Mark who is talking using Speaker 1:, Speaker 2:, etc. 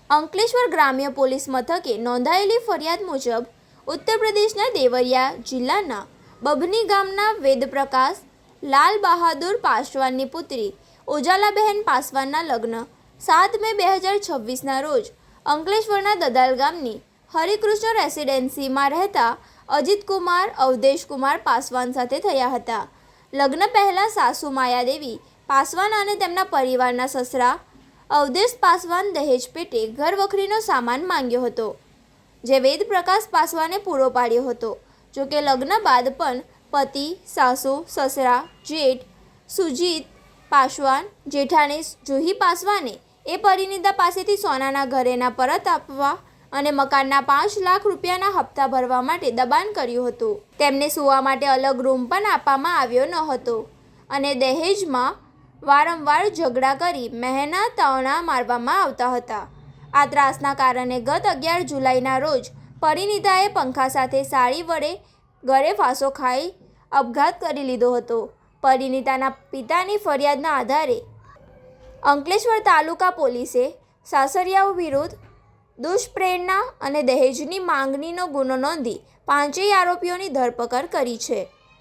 Speaker 1: અંકલેશ્વર ગ્રામ્ય પોલીસ મથકે નોંધાયેલી ફરિયાદ મુજબ ઉત્તર પ્રદેશના દેવરિયા જિલ્લાના બભની ગામના વેદપ્રકાશ લાલ બહાદુર પાસવાનની પુત્રી ઉજાલાબહેન પાસવાનના લગ્ન 7 મે 2026ના રોજ અંકલેશ્વરના દદાલ ગામની હરિકૃષ્ણ રેસિડેન્સીમાં રહેતા અજીતકુમાર અવધેશકુમાર પાસવાન સાથે થયા હતા. લગ્ન પહેલાં સાસુ માયાદેવી પાસવાન અને તેમના પરિવારના સસરા અવધેશ પાસવાન દહેજ પેટે ઘરવખરીનો સામાન માંગ્યો હતો, જે વેદપ્રકાશ પાસવાને પૂરો પાડ્યો હતો. જોકે લગ્ન બાદ પણ પતિ, સાસુ, સસરા, જેઠ સુજીત પાસવાન, જેઠાણી જુહી પાસવાને એ પરિણીતા પાસેથી સોનાના ઘરેણા પરત આપવા અને મકાનના 5 લાખ રૂપિયાના હપ્તા ભરવા માટે દબાણ કર્યું હતું. તેમને સૂવા માટે અલગ રૂમ પણ આપવામાં આવ્યો ન હતો અને દહેજમાં વારંવાર ઝઘડા કરી મહેના તાણા મારવામાં આવતા હતા. આ ત્રાસના કારણે ગત 11 જુલાઈના રોજ પરિણીતાએ પંખા સાથે સાડી વડે ગળે ફાંસો ખાઈ આપઘાત કરી લીધો હતો. પરિણીતાના પિતાની ફરિયાદના આધારે અંકલેશ્વર તાલુકા પોલીસે સાસરિયાઓ વિરુદ્ધ દુષ્પ્રેરણા અને દહેજની માંગણીનો ગુનો નોંધી 5 આરોપીઓની ધરપકડ કરી છે.